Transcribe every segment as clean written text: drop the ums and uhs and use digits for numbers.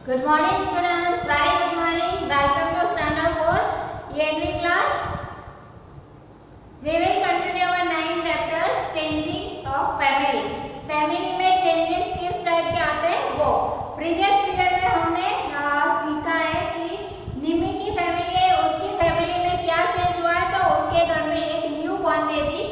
Good morning students, very good morning. Welcome to standard 4 ENV class. We will continue our 9th chapter changing of family. Family में changes किस type के आते हैं वो previous period में हमने सीखा है कि निमी की फैमिली है, उसकी फैमिली में क्या चेंज हुआ है, तो उसके घर में एक न्यू बॉर्न बेबी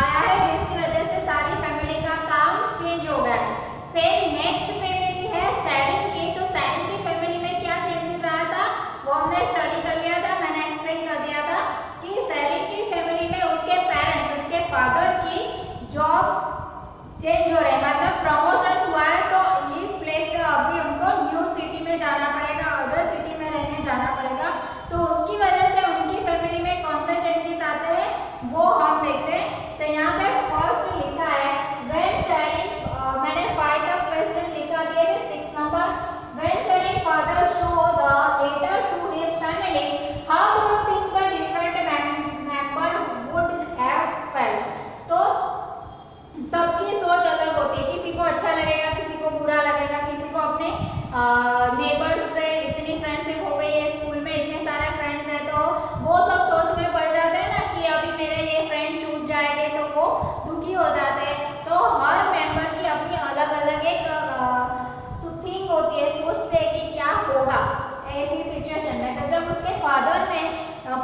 आया है जिसकी वजह से सारी फैमिली का काम चेंज हो गया है। सेम नेक्स्ट फैमिली है सैरिन की, तो सैरिन की फैमिली में क्या चेंजेस आया था वो हमने स्टडी कर लिया था, मैंने एक्सप्लेन कर दिया था कि सैरिन की फैमिली में उसके पेरेंट्स, उसके फादर की जॉब चेंज हो रही है, मतलब प्रमोशन हुआ है, तो इस प्लेस से अभी उनको न्यू सिटी में जाना पड़ेगा, अदर सिटी में रहने जाना पड़ेगा, तो उसकी वजह से उनकी फैमिली में कौन से चेंजेस आते हैं वो हम देखते हैं। तो यहाँ पे फर्स्ट लिखा है व्हेन सैरिन, मैंने 5 तक क्वेश्चन लिखा दिए थे, 6 number, when Sarin father show the letter to his family, how do you think the different member would have felt. तो सबकी सोच अलग होती है, किसी को अच्छा लगेगा, किसी को बुरा लगेगा, किसी को अपने नेबर्स से इतनी फ्रेंडशिप हो गई है, स्कूल में इतने सारे फ्रेंड्स हैं, तो वो सब सोच में पड़ जाते हैं ना कि अभी मेरे ये फ्रेंड छूट जाएंगे, तो वो दुखी हो जाते हैं। तो हर मेंबर की अपनी अलग अलग एक थिंक होती है, सोचते हैं कि क्या होगा ऐसी सिचुएशन में। तो जब उसके फादर ने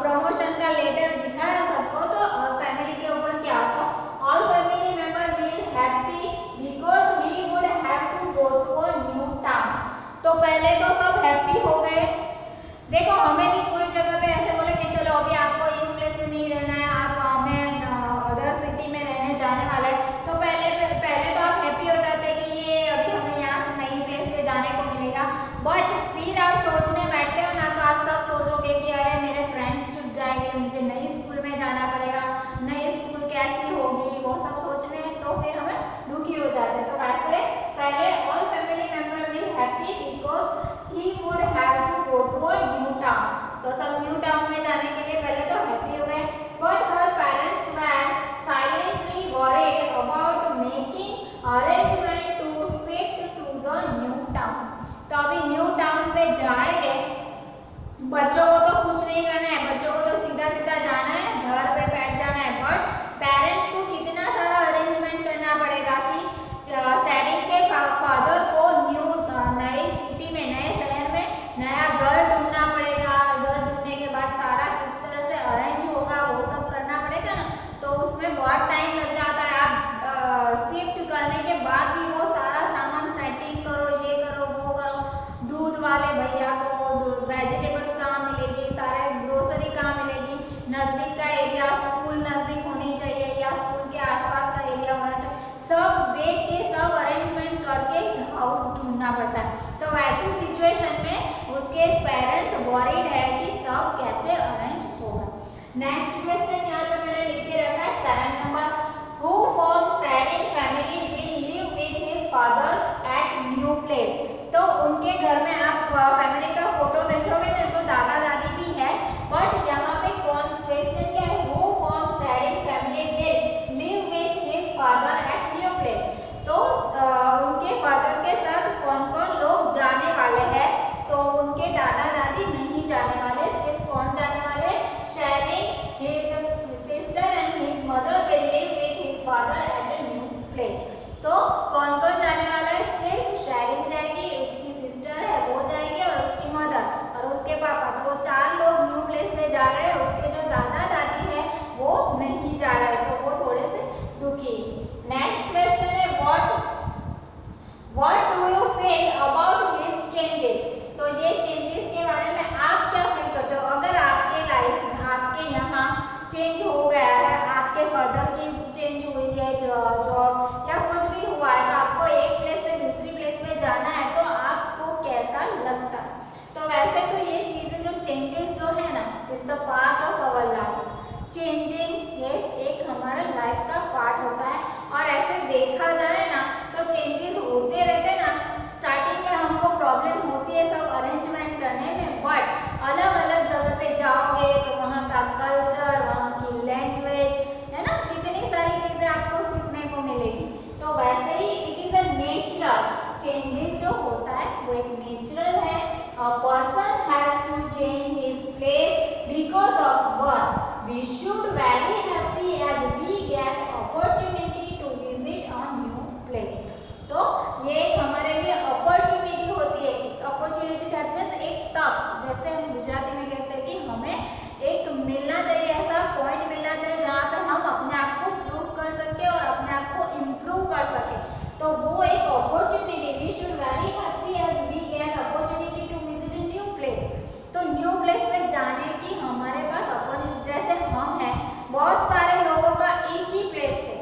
प्रमोशन का लेटर दिखाया सबको, तो फैमिली के ऊपर क्या होता, all family member will happy because he would have to go to a new town. तो पहले तो सब हैप्पी हो गए। देखो हमें भी कोई जगह पे ऐसे बोले कि चलो अभी आपको इस प्लेस में नहीं रहना है, आप हमें अदर सिटी में रहने जाने वाला है, तो पहले तो आप हैप्पी हो जाते हैं कि ये अभी हमें यहाँ से नई प्लेस पे जाने को मिलेगा। बट फिर आप सोचने बैठते हो ना, तो आप सब सोचोगे कि अरे मेरे फ्रेंड्स छूट जाएंगे, मुझे नई स्कूल में जाना पड़ेगा, नई स्कूल कैसी होगी, वो सब सोचने, तो फिर हमें दुखी हो जाते हैं। तो वैसे पहले all family member will happy because he would have to go to a new town. तो सब न्यू टाउन में जाने के लिए पहले तो हैप्पी हो गए। But her parents were silently worried about making arrangement to shift to the new town. तो अभी न्यू टाउन पे जाएंगे, बच्चों को तो कुछ नहीं करना है, बच्चों को तो सीधा सीधा जाना है, घर पे बैठ जाना है। बट पेरेंट्स को कितना सारा अरेंजमेंट करना पड़ेगा कि सैरिन के फादर को नई सिटी में, नए शहर में नया घर ढूंढना पड़ेगा, घर ढूंढने के बाद सारा किस तरह से अरेंज होगा वो सब करना पड़ेगा ना, तो उसमें बहुत टाइम लग जाता है। आप शिफ्ट करने के बाद भी वो सारा सामान सेटिंग करो, ये करो वो करो, दूध वाले भैया को वेजिटेबल्स कहाँ मिलेगी, सारे ग्रोसरी कहाँ मिलेगी, नज़दीक का एरिया, स्कूल नज़दीक होनी चाहिए या स्कूल के आसपास का एरिया होना चाहिए, सब देख के सब अरेंजमेंट करके हाउस ढूंढना पड़ता है। तो वैसी सिचुएशन में उसके पेरेंट्स वरीड है कि सब कैसे अरेंज होगा। नेक्स्ट क्वेश्चन यहाँ पे मैंने लिख के रखा है 7 number, who from Sarin family will live with his father at new place. तो उनके घर में आप फैमिली का फोटो देखोगे ना, तो दादा दादी भी है, बट यहाँ पे कौन क्वेश्चन क्या है, who from Sarin family will live with his father at new place. तो उनके फादर के साथ कौन कौन लोग जाने वाले हैं, तो उनके दादा दादी नहीं जाने वाले, सिर्फ कौन जाने वाले, Sarin, his sister and his mother will live with his father at a new place. तो कौन कौन जाने वाला है, सिर्फ सैरिन जाएगी, उसकी सिस्टर है वो जाएगी और उसकी मदर और उसके पापा, तो वो 4 लोग न्यू प्लेस में जा रहे हैं। उसके जो दादा दादी है वो नहीं जा रहे, तो वो थोड़े से दुखी। नेक्स्ट क्वेश्चन है what do you feel about this changes. तो ये चेंजेस के बारे में आप क्या फील करते हो, अगर आपके लाइफ में आपके यहाँ चेंज हो गया है, आपके फादर की चेंज हुई है जॉब या कुछ भी हुआ है, तो आपको एक प्लेस से दूसरी प्लेस में जाना है, तो आपको कैसा लगता। तो वैसे तो ये चीज़ें जो चेंजेस जो है ना, it's a part of our life. Changing ये एक हमारा लाइफ का पार्ट होता है, और ऐसे देखा जाए ना तो चेंजेस होते रहते ना। स्टार्टिंग में हमको प्रॉब्लम होती है सब अरेंजमेंट करने में, बट अलग अलग जगह पे जाओगे तो वहाँ का कल्चर, वहाँ की लैंग्वेज है ना, कितनी सारी चीज़ें आपको सीखने को मिलेगी। तो वैसे ही it is a natural changes जो होता है वो एक नेचुरल है, we should very happy as we get opportunity to visit a new place. तो न्यू प्लेस पे जाने की हमारे पास अपॉर्चुनिटी, जैसे हम हैं, बहुत सारे लोगों का एक ही प्लेस है,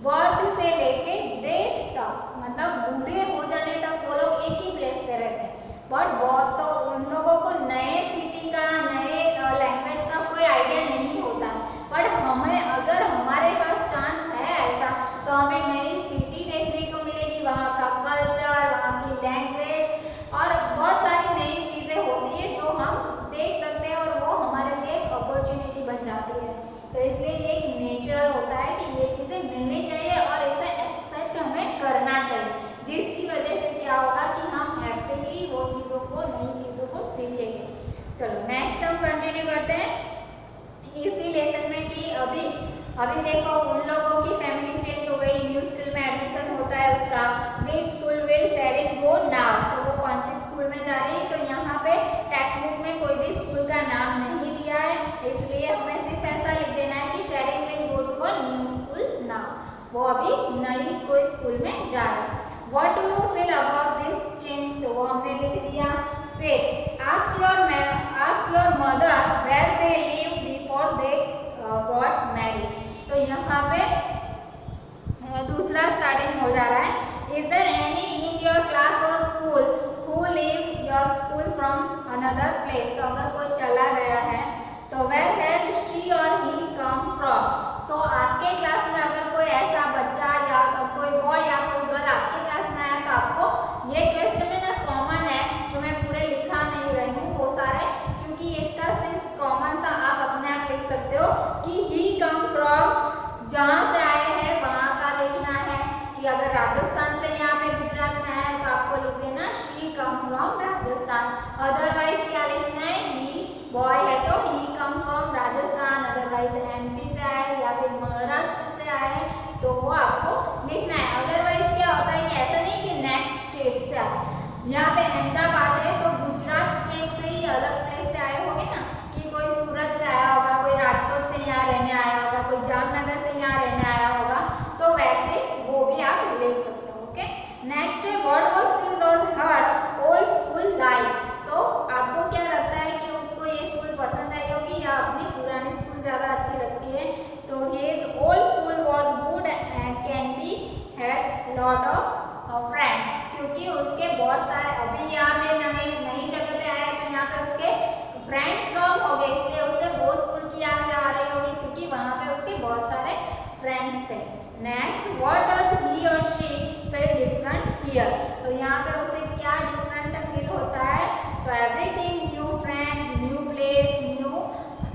बर्थ से लेके डेथ तक, मतलब बूढ़े हो जाने तक वो लोग एक ही प्लेस पे रहते हैं। बट बहुत तो उन लोगों को नए सिटी का, नए लैंग्वेज का कोई आइडिया नहीं होता। बट हमें अगर हमारे पास चांस है ऐसा, तो हमें नई सिटी देखने को मिलेगी, वहाँ का कल्चर, वहाँ की लैंग्वेज और बहुत सारी नई चीज़ें होती है जो हम देख सकते हैं और वो हमारे लिए एक अपॉर्चुनिटी बन जाती है। तो इसलिए ये एक नेचुरल होता है कि ये चीज़ें मिलनी चाहिए और इसे एक्सेप्ट हमें करना चाहिए, जिसकी वजह से क्या होगा कि हम हैप्पीली वो चीज़ों को, नई चीज़ों को सीखेंगे। चलो नेक्स्ट हम कंटिन्यू करते हैं इसी लेसन में कि अभी देखो उन लोगों की फैमिली चेंज हो गई, न्यू स्कूल में एडमिशन होता है उसका, which school will Sherin go now, तो वो कौन सी स्कूल में जा रही है। तो यहाँ पे टेक्स्ट बुक में कोई भी स्कूल का नाम नहीं दिया है, इसलिए हमें सिर्फ ऐसा लिख देना है कि Sherin will go to a new school now, वो अभी नई कोई स्कूल में जा रही है। What do you feel about this change? तो वो हमने लिख दिया। फिर ask your mother where they lived before they got married, तो यहाँ पे दूसरा स्टार्टिंग हो जा रहा है। Is there any in your class or school who leave your school from another place? तो अगर कोई चला गया है तो where has she or he come from? तो आपके क्लास में अगर कोई ऐसा बच्चा या कोई बॉय या कोई गर्ल आपके क्लास में आया, तो आपको ये क्वेश्चन है ना कॉमन है, जो मैं पूरे लिखा नहीं रही हूँ वो सारे, क्योंकि इसका सिर्फ कॉमन सा आप अपने आप लिख सकते हो कि ही कम फ्रॉम, जहाँ से आए हैं वहाँ का लिखना है। कि अगर राजस्थान से यहाँ पे गुजरात में आया है तो आपको लिख देना she come from Rajasthan. Otherwise क्या लिखना है, ही बॉय है तो he come from Rajasthan, otherwise MP से आए या फिर महाराष्ट्र से आए तो वो आपको लिखना है। अदरवाइज क्या होता है कि ऐसा नहीं कि नेक्स्ट स्टेट से आए, यहाँ पे अहमदाबाद है तो गुजरात स्टेट से ही अलग प्लेस से आए होंगे ना, कि कोई सूरत से आया होगा, कोई राजकोट से यहाँ रहने आया होगा, कोई जामनगर से यहाँ रहने आया होगा, तो वैसे वो भी आप लिख सकते हो। ओके, नेक्स्ट है व्हाट वाज हिज और हर ओल्ड स्कूल लाइफ, तो आपको क्या लगता है कि उसको ये स्कूल पसंद आई होगी या अपनी पुरानी स्कूल ज़्यादा अच्छी लगती है। तो his old school was good and can be had lot of friends, क्योंकि उसके बहुत सारे, अभी यहाँ पे नई जगह पे आया तो यहाँ पे उसके फ्रेंड कम हो गए, इसलिए उसे वो स्कूल की याद आ रही होगी क्योंकि वहाँ पे उसके बहुत सारे फ्रेंड्स थे। नेक्स्ट, व्हाट डज ही और शी फील डिफरेंट हियर, तो यहाँ पे उसे क्या डिफरेंट फील होता है। तो everything new, friends new, place new,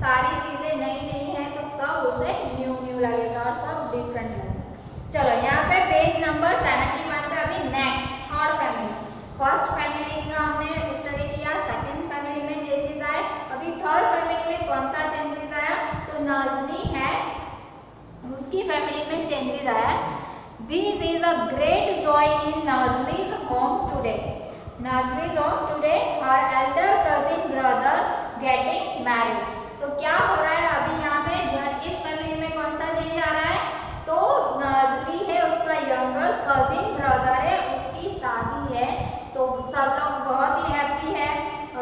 सारी चीज़ें नई नई हैं तो सब उसे न्यू न्यू लगेगा और सब डिफरेंट लगेगा। चलो यहाँ पे पेज नंबर 71 पे अभी next third family, first family का हमने स्टडी किया, सेकंड फैमिली में चेंजेस आए, अभी थर्ड फैमिली में कौन सा चेंजेस आया। तो नाज़नी है, उसकी फैमिली में चेंजेस आया। This is a great joy in Nazli's home today. Nazli's home today, her elder cousin brother getting married. तो क्या हो रहा है अभी यहाँ पे इस फैमिली में कौन सा चेंज आ रहा है। तो नाज़ली है, उसका यंगर कजिन ब्रदर है, उसकी शादी है, तो सब लोग बहुत ही हैप्पी है।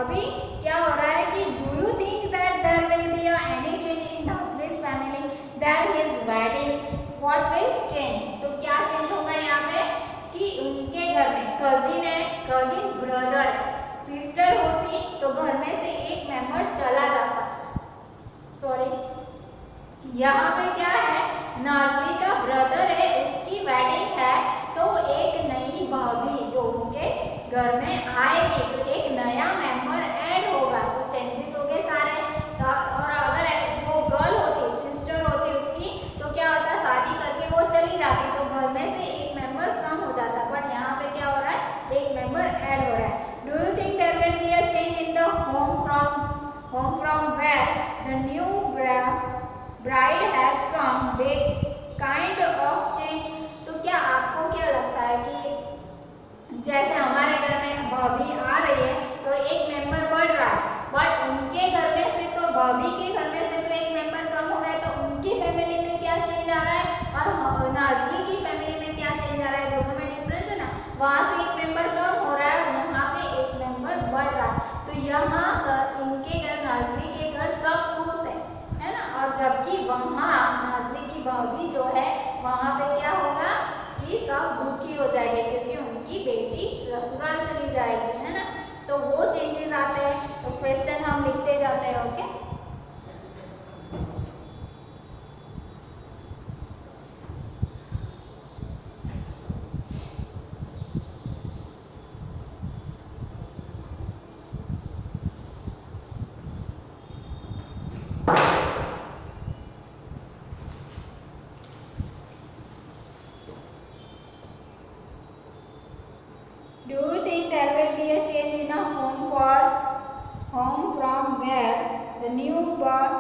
अभी क्या हो रहा है कि do you think that there will be any change in Nazli's family, there his wedding, what will change. तो क्या चेंज होगा यहाँ पे कि उनके घर में कजिन है, कजिन ब्रदर, सिस्टर होती तो घर में से एक मेंबर चला जाता, सॉरी यहाँ पे क्या है, नाज़ली का ब्रदर है, उसकी वेडिंग है, तो एक नई भाभी जो उनके घर में आएगी, तो एक नया मेंबर ऐड होगा, तो चेंजेस हो गए सारे। और अगर वो गर्ल होती, सिस्टर होती उसकी, तो क्या होता, शादी करके वो चली जाती तो घर में से एक मेंबर कम हो जाता, बट यहाँ पे क्या हो रहा है, एक मेंबर ऐड हो रहा है। Do you think there will be a change in the home from where the new bride has come, they kind of change। तो क्या आपको क्या लगता है कि जैसे हमारे घर में भाभी आ रही है तो एक मेंबर बढ़ रहा है, बट उनके घर में से, तो भाभी के घर में से तो एक मेंबर कम हो गया, तो उनकी फैमिली में क्या चेंज आ रहा है और नाज़ली की फैमिली में क्या चेंज आ रहा है, दोनों में डिफरेंस है ना, वहाँ से एक मेंबर वहाँ नाज़ी की भाभी जो है वहाँ पे क्या होगा कि सब दुखी हो जाएंगे क्योंकि उनकी बेटी ससुराल चली जाएगी, है ना। तो वो चेंजेस आते हैं। तो क्वेश्चन हम लिखते जाते हैं। Okay, do you think there will be a change in a home from where the new born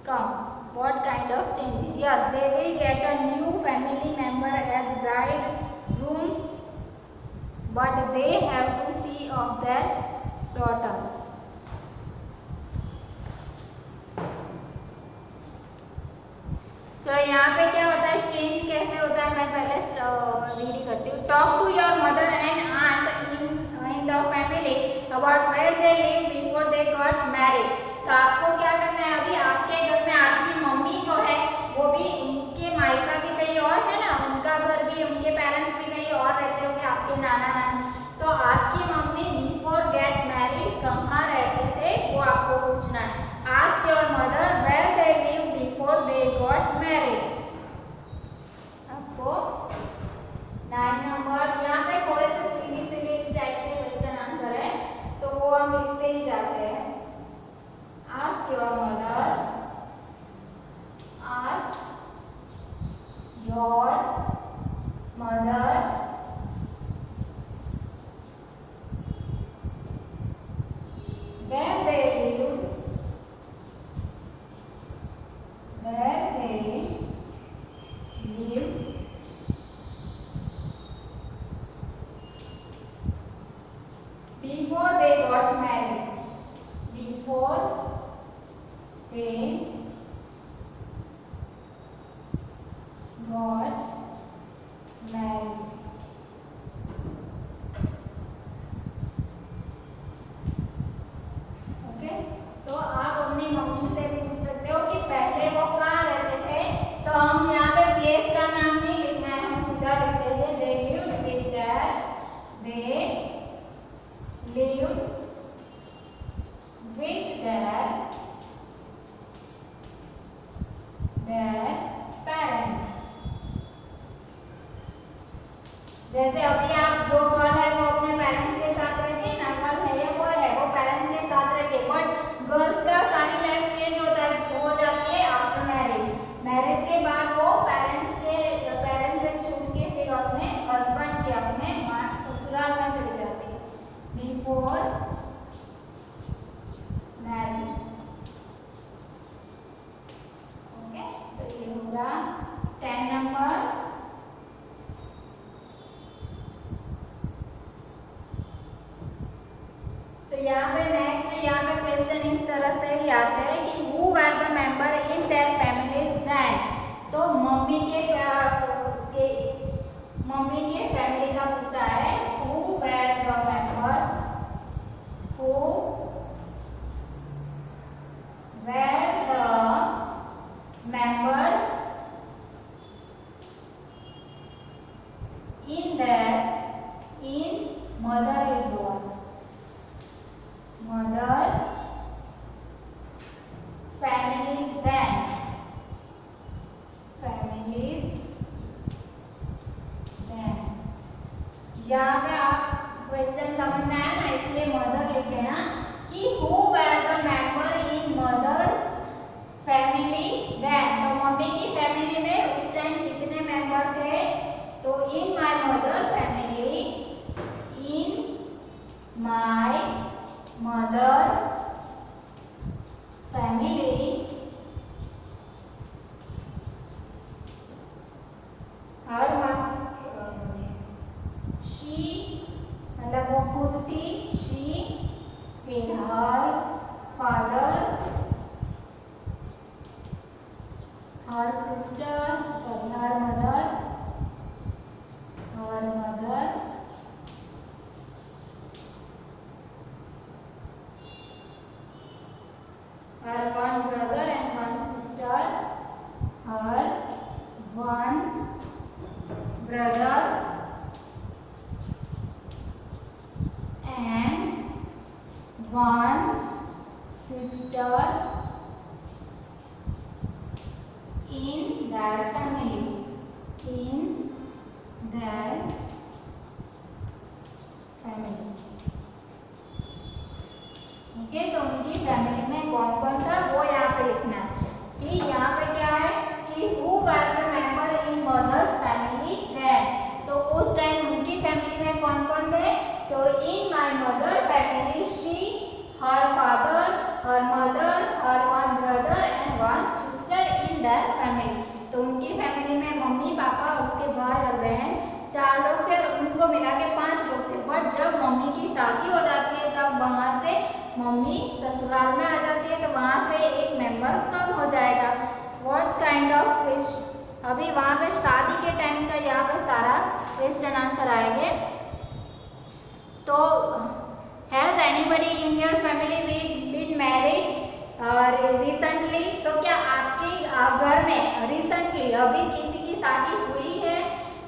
come? What kind of changes? Yes, they will get a new family member as bridegroom, but they have to see of their daughter. चलो यहाँ पे क्या होता है, change कैसे होता है, मैं पहले रीड करती हूँ। Talk to your mother and aunt in the family about where they live before they got married. तो आपको क्या करना है, अभी आपके घर में आपकी मम्मी जो है वो भी, उनके मायका भी कहीं और है ना, उनका घर भी, उनके पेरेंट्स भी कहीं और रहते होंगे, आपके नाना नानी। तो आपकी मम्मी बिफोर गेट मैरिड कहाँ रहते थे वो आपको पूछना है। Ask your mother where they live before they got married. आपको 9 नंबर यहाँ पे थोड़े से सिली इस टाइप के क्वेश्चन आंसर है, तो वो हम लिखते ही जाते हैं। Ask your mother, ask your mother where they live, where they live before they got married, before they got married। तो आप अपनी मम्मी से पूछ सकते हो कि पहले वो कहाँ रहते थे। तो हम यहाँ पे प्लेस का नाम नहीं लिखना है, हम सीधा लिख देंगे they lived with their, they lived with their parents। जैसे अभी आप जो गर्ल है वो अपने पेरेंट्स के साथ रहती है ना, गर्ल है या बॉय है वो पेरेंट्स के साथ रहते हैं, बट गर्ल्स का सारी लाइफ चेंज होता है, हो जाती है आफ्टर मैरिज। मैरिज के बाद वो पेरेंट्स से छूट के फिर अपने हस्बैंड के, अपने माँ ससुराल में चले जाते हैं बिफोर मैरिज। ओके, तो ये होगा 10 नंबर। तो यहाँ पे नेक्स्ट, यहाँ पे क्वेश्चन इस तरह से ही आते हैं कि who were the member in that families then. तो मम्मी के फैमिली का पूछा है, who were the members, who were the members in that, in mother is the one, mother families then, families then। यहाँ पे आप क्वेश्चन समझ में आया ना, इसलिए मदर लिखे ना कि who were the member in mother's family then। तो मम्मी की फैमिली में उस टाइम कितने मेंबर थे, तो in my mother family, in my mother family her she मतलब वो खुद थी, she with her father, her sister, her mother, her one brother and one sister, brother and one sister in their family. In their family. Okay, तो उनकी family में कौन कौन था वो यहाँ पे लिखना है कि यहाँ पे क्या है कि who were the member in mother's family then. तो उस टाइम उनकी फैमिली में कौन कौन थे? तो in my mother family she, her father, her mother, her one brother and one sister in their family. तो उनकी फैमिली में मम्मी पापा उसके भाई और बहन 4 लोग थे और उनको मिला के 5 लोग थे। बट जब मम्मी की शादी हो जाती है तब वहाँ से मम्मी ससुराल में आ जाती है तो वहाँ पे एक मेंबर कम हो जाएगा। व्हाट काइंड ऑफ फिश, अभी वहाँ पे शादी के टाइम का यहाँ पे सारा क्वेश्चन आंसर आएंगे। तो has anybody in your family been married recently, तो क्या आपके घर में रिसेंटली अभी किसी की शादी हुई है?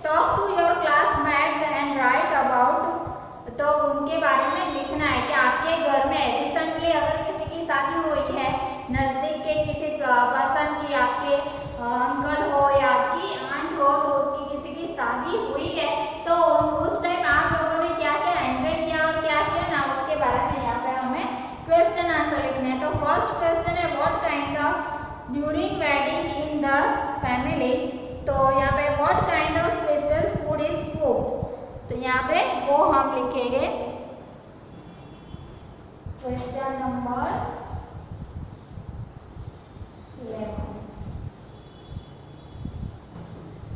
Talk to your classmate and write about, तो उनके बारे में लिखना है कि आपके घर में रिसेंटली अगर किसी की शादी हुई है, नज़दीक के किसी पर्सन की, आपके अंकल हो या आपकी आंट हो, तो उसकी किसी की शादी हुई है तो उस टाइम आप लोगों ने क्या क्या एंजॉय किया और क्या किया ना, उसके बारे में यहाँ पे हमें क्वेश्चन आंसर लिखने हैं। तो फर्स्ट क्वेश्चन है what kind of during wedding in the family, तो यहाँ पे what kind of special food is cooked, तो यहाँ पे वो हम लिखेंगे क्वेश्चन नंबर 11।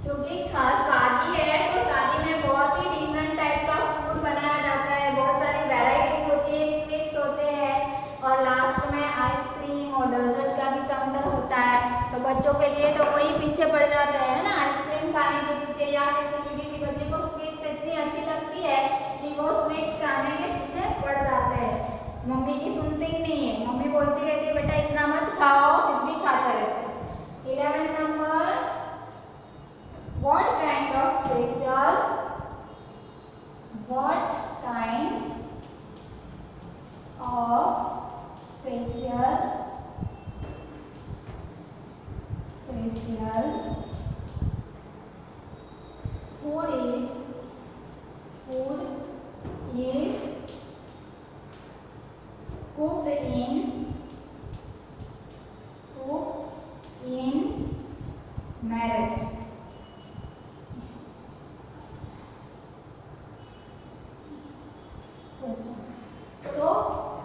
क्योंकि खास शादी है तो शादी में बहुत ही डिफरेंट टाइप का फूड बनाया जाता है, बहुत सारी वैरायटीज होती है, स्वीट्स होते हैं और लास्ट में आइसक्रीम और डेजर्ट का भी काउंटर होता है। तो बच्चों के लिए तो वही पीछे पड़ जाते हैं ना, आइसक्रीम खाने के पीछे, या फिर किसी बच्चे को स्वीट्स इतनी अच्छी लगती है कि वो स्वीट्स खाने के पीछे पड़ जाते हैं। मम्मी की सुनते ही नहीं है, मम्मी बोलती रहती है बेटा इतना मत खाओ, फिर भी खाता रहता है। 11 number what kind of special food is cooked in marriage. तो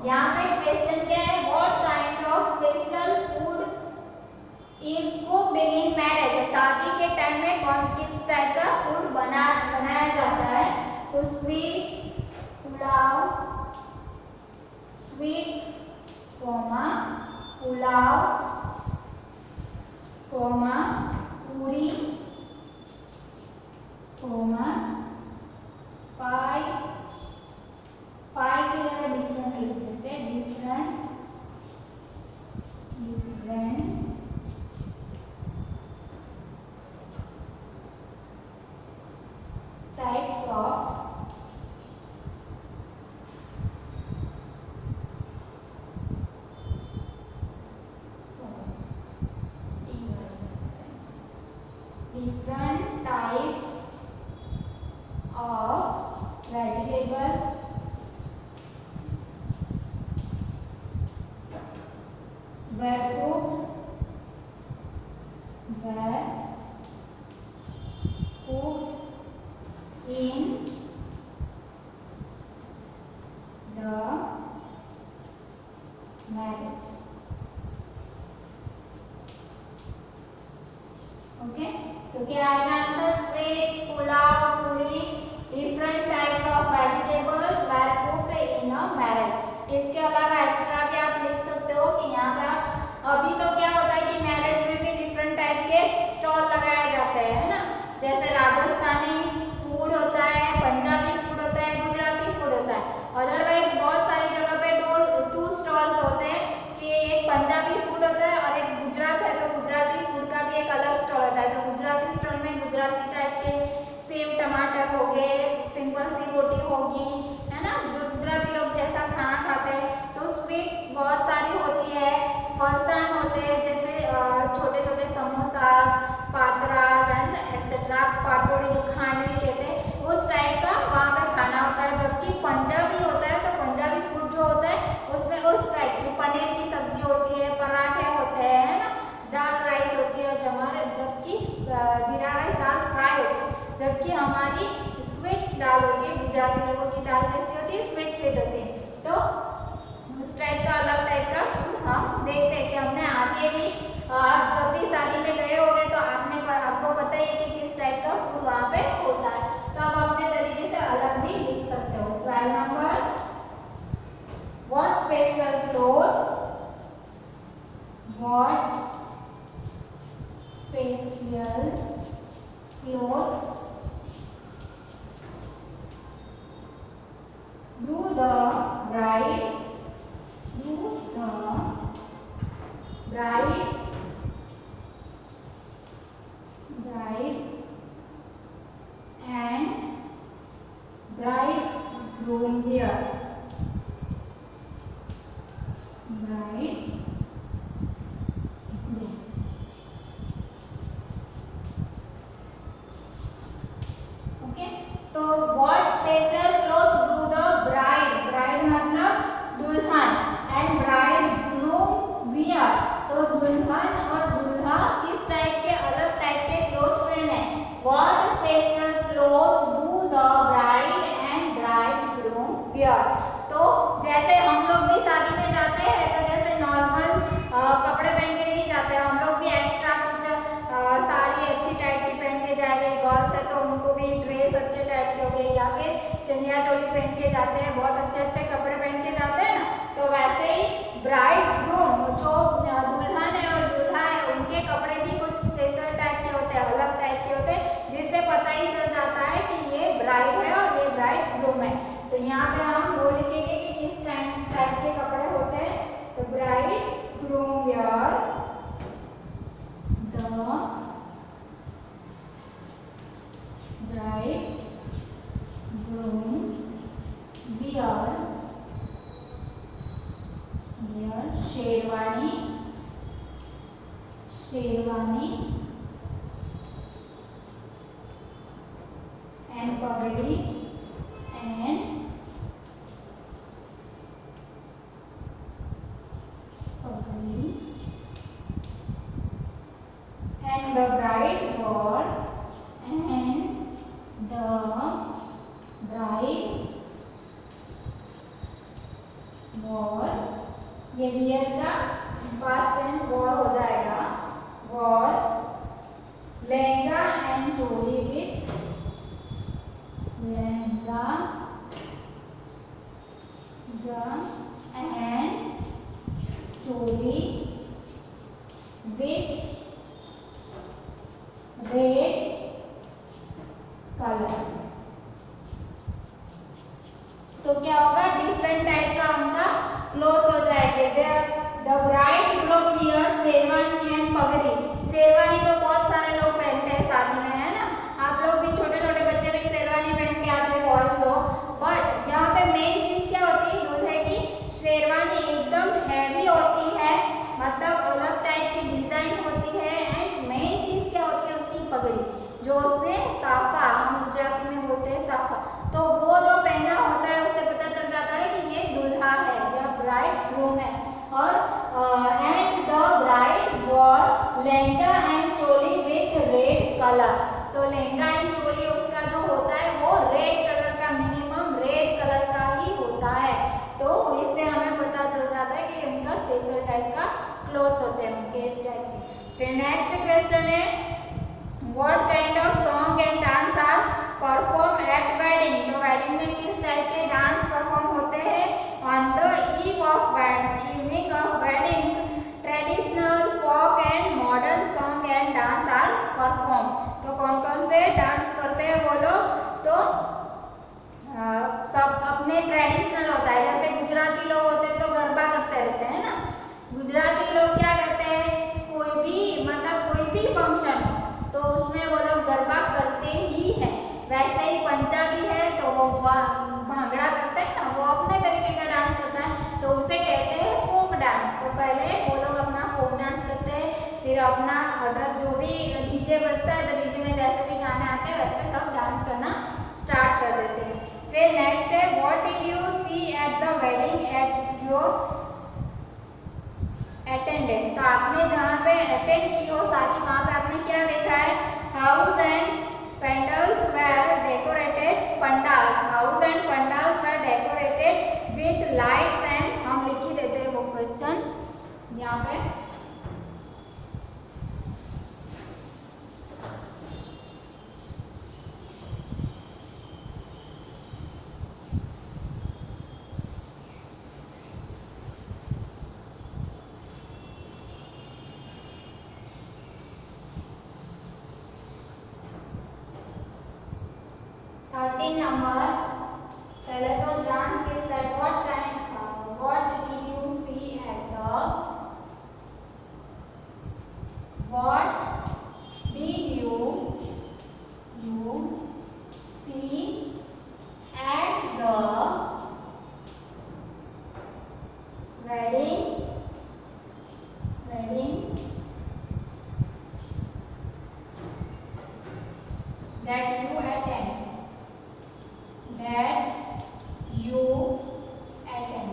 यहाँ पे क्वेश्चन क्या है, what kind of special food is cooked in marriage, शादी के टाइम में कौन किस टाइप का फूड बनाया जाता है? तो स्वीट पुलाव, स्वीट्स पुलाव पूरी पाई की जगह डिफरेंट लिख सकते हैं, different types of vegetable were cooked in the marriage. Okay, तो क्या आएगा आंसर? स्वीट्स पुलाव पूरी different types of vegetables were cooked in a marriage. इसके अलावा एक्स्ट्रा भी आप लिख सकते हो कि यहाँ पे अभी तो क्या होता है कि मैरिज में भी डिफरेंट टाइप के स्टॉल लगाए जाते हैं, है ना, जैसे राजस्थानी फूड होता है, पंजाबी फूड होता है, गुजराती फूड होता है। अदरवाइज बहुत सारी जगह पे टू स्टॉल्स होते हैं कि एक पंजाबी फूड होता है और एक गुजरात है तो गुजराती फूड का भी एक अलग स्टॉल होता है। तो गुजराती स्टॉल में गुजराती टाइप के सेव टमाटर हो गए, सिंपल सी रोटी होगी, है ना, जो गुजराती लोग जैसा खाना खाते हैं। तो स्वीट्स बहुत सारी होती है, फरसाण होते हैं जैसे छोटे छोटे समोसा, पात्रास एंड एक्सेट्रा, पाटोड़ी जो खांडवी कहते हैं, उस टाइप का वहाँ पे खाना होता है। जबकि पंजाबी होता है तो पंजाबी फूड जो होता है उसमें उस टाइप की पनीर की सब्जी होती है, पराठे होते हैं, है ना, दाल राइस होती है, जबकि जीरा राइस दाल फ्राई होती है। जबकि हमारी स्वीट्स दाल होती है, गुजराती लोगों की दाल कैसी होती है, स्वीट स्वीट होती है। तो उस टाइप का अलग टाइप का फूड हम देखते हैं कि हमने आगे भी जब भी शादी में गए होंगे तो आपको पता ही है कि किस टाइप का फूड वहाँ पे होता है। तो आप अपने तरीके से अलग भी लिख सकते हो। 12 number, what special clothes do the bride and bridegroom wear? Okay, तो what special clothes do the bride मतलब दुल्हन and bridegroom wear, तो दुल्हन और दूल्हा किस टाइप के अलग टाइप के क्लोथ पहने। what special clothes do the bride and bridegroom wear, तो जैसे हम लोग भी शादी में जाते हैं तो जैसे नॉर्मल कपड़े पहन के नहीं जाते, हम लोग भी एक्स्ट्रा कुछ साड़ी अच्छी टाइप की पहन के जाएंगे, गर्ल्स है तो उनको भी ड्रेस अच्छे टाइप के हो गए, या फिर चनिया चोली पहन के जाते हैं, बहुत अच्छे अच्छे कपड़े पहन के जाते हैं ना। तो वैसे ही ब्राइड ग्रूम जो दुल्हन है और दूल्हा है उनके कपड़े भी कुछ स्पेशल टाइप के होते हैं, अलग टाइप के होते हैं, जिससे पता ही चल जाता है कि ये ब्राइड है और ये ब्राइड ग्रूम है। तो यहाँ पे हम वो लिखेंगे कि किस टाइप के कपड़े होते हैं। तो bride groom wear the bride groom wear sherwani and pagadi and the bride wore ये वियर का पास्ट टेंस वॉर हो जाएगा, wore lehenga and choli with lehenga and choli with red colour. तो क्या होगा, डिफरेंट टाइप का उनका क्लोथ हो जाएंगे। The bride groom wear sherwani and पगड़ी। शेरवानी तो बहुत सारे लोग पहनते हैं शादी में, है ना, आप लोग भी छोटे छोटे बच्चे भी शेरवानी पहन के आते हैं, बॉयज लोग। बट यहाँ पे मेन चीज क्या होती है, दूल्हे की शेरवानी एकदम हैवी होती है, मतलब अलग टाइप की डिजाइन होती है। एंड मेन चीज क्या होती है, उसकी पगड़ी, जो उसमें साफा, हम गुजराती में बोलते हैं साफा, तो वो जो पहना होता है उससे पता चल जाता है कि ये दूल्हा है या ब्राइड ग्रूम है। और and the bride war lehenga and choli with red colour. तो लहंगा एंड चोली उसका जो होता है वो रेड कलर का, मिनिमम रेड कलर का ही होता है। तो इससे हमें पता चल जाता है कि उनका स्पेशल टाइप का क्लोथ्स होते हैं उनके इस टाइप के। फिर नेक्स्ट क्वेश्चन है, what kind of song and dance are perform at wedding. तो वेडिंग में किस टाइप के डांस परफॉर्म होते हैं। On the eve of evening of weddings traditional, folk and modern song and dance are perform. तो कौन कौन से डांस करते हैं वो लोग, तो सब अपने ट्रेडिशनल होता है, जैसे गुजराती लोग होते हैं तो गरबा करते रहते हैं ना। गुजराती लोग क्या करते हैं, कोई भी मतलब कोई भी फंक्शन तो उसमें वो लोग गरबा करते वो भांगड़ा करते हैं ना, वो अपने तरीके का डांस करता है, तो उसे कहते हैं फोक डांस। तो पहले वो लोग अपना फोक डांस करते हैं, फिर अपना अदर जो भी डीजे बजता है, तो डीजे में जैसे भी गाने आते हैं वैसे सब डांस करना स्टार्ट कर देते हैं। फिर नेक्स्ट है what did you see at the wedding at your attendant. तो आपने जहाँ पे अटेंड की हो शादी, वहाँ पे आपने क्या देखा है? House and pandals were decorated, pandals, house and pandals were decorated with lights and, हम लिख ही देते हैं वो क्वेश्चन यहाँ पे। नंबर पहले तो डांस के step, what did you see at the, what did you see at the wedding that you attend,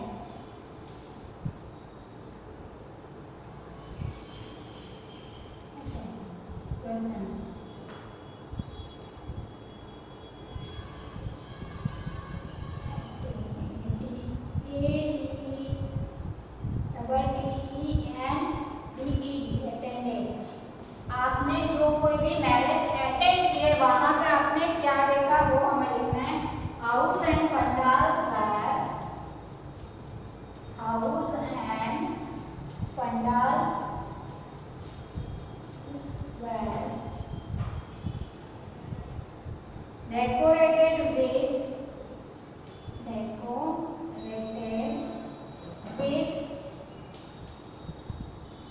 question. आपने जो कोई भी मैरिज अटेंड किए वहां पे आपने क्या देखा वो हमें लिखना है। House and pandals were, house and pandals were decorated with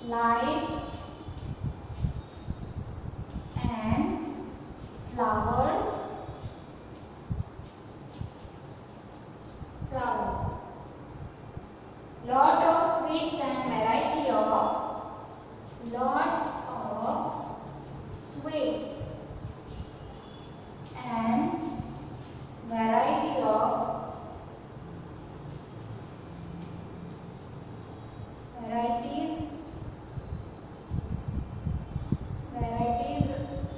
lights and flowers, lot of sweets and variety of, lot of sweets and variety of varieties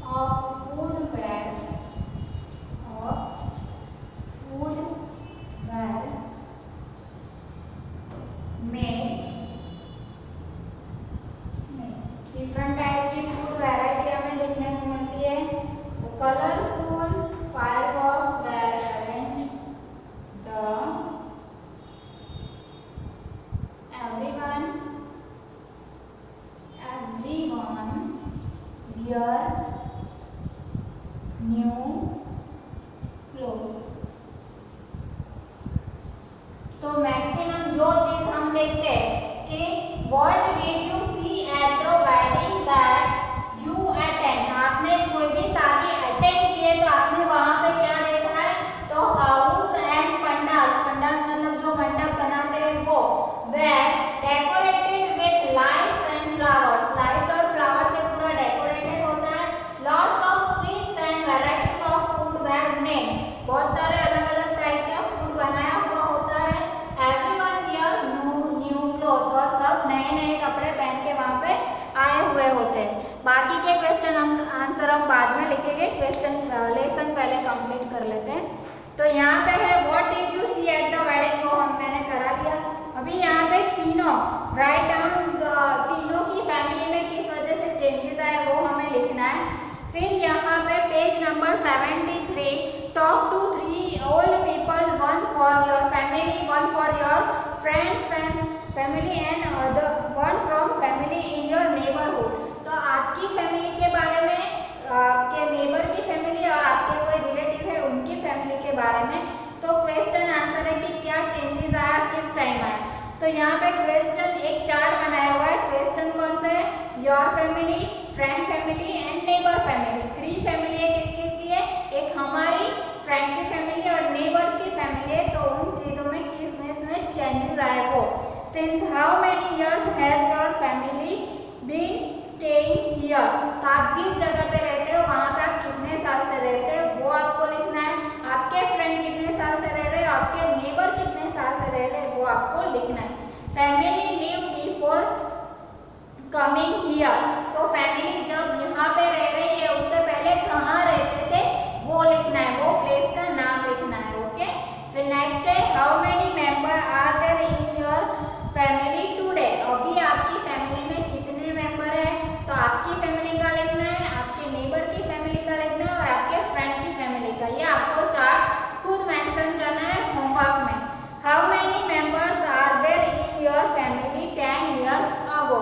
of food were made, different type की फूड वैरायटी हमें देखने को मिलती है। तो colourful fireworks were arranged, everyone wear new clothes। तो maximum जो चीज हम देखते हैं कि what did you see at the wedding that you attend, आपने कोई भी शादी अटेंड की है तो आपने वहां पे क्या देखा है? तो हाउस एंड पंडाल्स, पंडाल्स मतलब जो मंडप बनाते हैं वो, were decorated with lights and flowers, lights और फ्लावर से पूरा डेकोरेटेड होता है। Lots of sweets and varieties of food were made, बहुत सारे अलग अलग टाइप का फूड बनाया हुआ होता है। एवरीवन वियर न्यू क्लोथ्स, और सब नए नए कपड़े पहन के वहाँ पे आए हुए होते हैं। बाकी के क्वेश्चन हम आंसर हम बाद में लिखेंगे, क्वेश्चन लेसन पहले कंप्लीट कर लेते हैं। तो यहाँ पे है what did you see at the wedding, वो मैंने करा दिया। अभी यहाँ पे तीनों राइट डाउन, तीनों की फैमिली में किस वजह से चेंजेस आए वो हमें लिखना है। फिर यहाँ पे page number 73, talk to 3 old people, 1 for your family, 1 for your friends family and other 1 from family in your neighbourhood. तो आपकी फैमिली के बारे में, आपके नेबर की फैमिली और आपके कोई रिलेटिव है उनकी फैमिली के बारे में। तो क्वेश्चन आंसर है कि क्या चेंजेस आया, किस टाइम आया। तो यहाँ पे क्वेश्चन एक चार्ट बनाया हुआ है। क्वेश्चन कौन सा है? Your family, friend family and neighbour family. 3 family है किस किस की है? एक हमारी, फ्रेंड की फैमिली और neighbour since how many years has your family been staying here, तो आप जिस जगह पे रहते हो वहाँ पे आप कितने साल से रहते हो वो आपको लिखना है। आपके फ्रेंड कितने साल से रह रहे हैं, आपके नेबर कितने साल से रह रहे हैं वो आपको लिखना है। Family live before coming here, तो फैमिली जब यहाँ पे रह रही है उससे पहले कहाँ रहते थे वो लिखना है, वो प्लेस का नाम लिखना है। ओके, फिर नेक्स्ट है how many member are there in your family today, अभी आपकी फैमिली में कितने मेंबर है, तो आपकी फैमिली का लिखना है, आपके नेबर की फैमिली का लिखना है और आपके फ्रेंड की फैमिली का। ये आपको चार्ट खुद मेंशन करना है होमवर्क में। How many members are there in your family 10 years ago,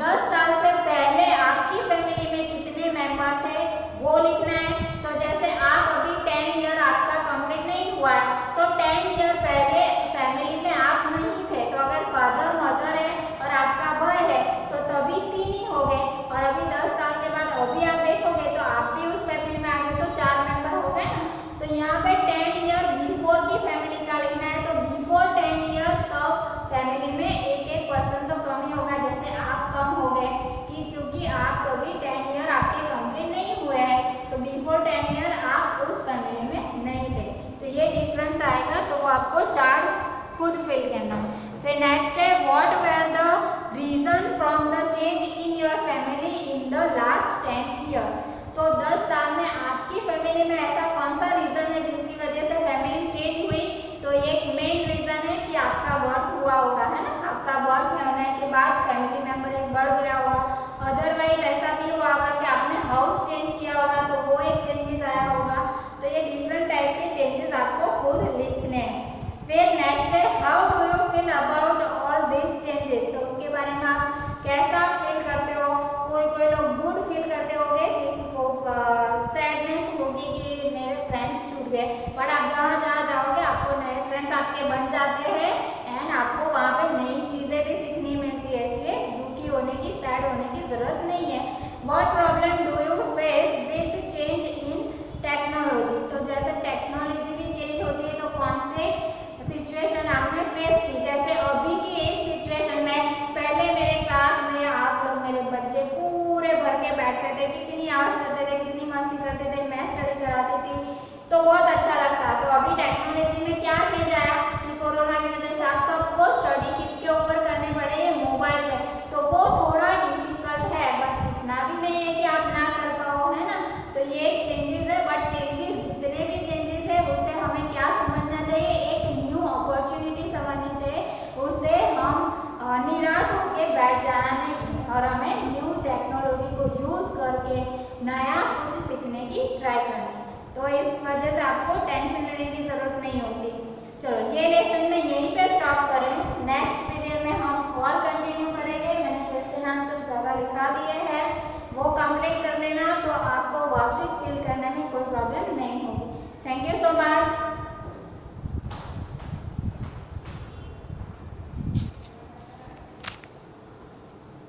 10 साल से पहले आपकी फैमिली में कितने मेंबर थे वो लिखना है। तो जैसे आप अभी 10 ईयर आपका कंप्लीट नहीं हुआ है तो 10 ईयर पहले फैमिली में आप नहीं थे, तो अगर फादर मदर है और आपका भाई है तो तभी 3 ही हो गए, और अभी 10 साल के बाद अभी आप देखोगे तो आप भी उस फैमिली में आ गए तो 4 मेंबर हो गए ना। तो यहाँ पे 10 ईयर बिफोर की फैमिली का लिखना है, तो बिफोर 10 ईयर तब फैमिली में एक पर्सन तो कम ही होगा, जैसे आप कम हो गए कि क्योंकि आप अभी 10 ईयर आपके कंप्लीट नहीं हुए हैं, तो बिफोर 10 ईयर आप उस फैमिली में नहीं थे, तो ये डिफरेंस आएगा, तो वो आपको चार्ट खुद फिल करना है। फिर नेक्स्ट है what were the reason from the change in your family in the last 10 year, तो 10 साल में आपकी फैमिली में ऐसा कौन सा रीजन है जिसकी वजह से फैमिली चेंज हुई, तो एक मेन रीजन है कि आपका बर्थ हुआ होगा, है ना, आपका बर्थ होने के बाद फैमिली मेंबर एक बढ़ गया होगा, अदरवाइज ऐसा भी हुआ होगा कि आपने हाउस चेंज किया होगा तो वो एक चेंजेस आया होगा, तो ये डिफरेंट टाइप के चेंजेस आपको खुद लिखने हैं। फिर नेक्स्ट है how do you feel about all this changes, तो उसके बारे में आप कैसा फील करते हो, कोई लोग गुड फील करते होंगे, किसी को सैडनेस होगी कि मेरे फ्रेंड्स छूट गए, बट आप जहाँ जहाँ जाओगे आपको नए फ्रेंड्स आपके बन जाते हैं एंड आपको वहाँ पे नई चीज़ें भी सीखनी मिलती है, इसलिए दुखी होने की सैड होने की ज़रूरत नहीं है। What problem do you face with change in technology, तो जैसे टेक्नोलॉजी भी चेंज होती है तो कौन से सिचुएशन आपने फेस की, जैसे अभी की इस सिचुएशन में पहले मेरे क्लास में आप लोग मेरे बच्चे पूरे भर के बैठते थे, कितनी आवाज़ करते थे, कितनी मस्ती करते थे, मैं स्टडी कराती थी तो बहुत अच्छा लगता। तो अभी टेक्नोलॉजी में क्या चेंज आया कि कोरोना की वजह से आप सबको स्टडी किसके ऊपर करने पड़े, मोबाइल में, तो वो थोड़ा डिफिकल्ट है बट इतना भी नहीं है कि आप ना कर पाओ, है ना, तो ये एक चेंजेस है, बट चेंजेस जितने भी चेंजेस है उससे हमें क्या समझना चाहिए, एक न्यू अपॉर्चुनिटी समझनी चाहिए, उससे हम निराश होकर बैठ जाना नहीं और हमें न्यू टेक्नोलॉजी को यूज़ करके नया कुछ सीखने की ट्राई करनी है, तो इस वजह से आपको टेंशन लेने की ज़रूरत नहीं होती। चलो ये लेसन में यहीं पे स्टॉप करें, नेक्स्ट पीरियड में हम और कंटिन्यू करेंगे। मैंने क्वेश्चन आंसर ज़्यादा लिखा दिए हैं, वो कंप्लीट कर लेना, तो आपको वर्कशीट फिल करने में कोई प्रॉब्लम नहीं होगी। Thank you so much.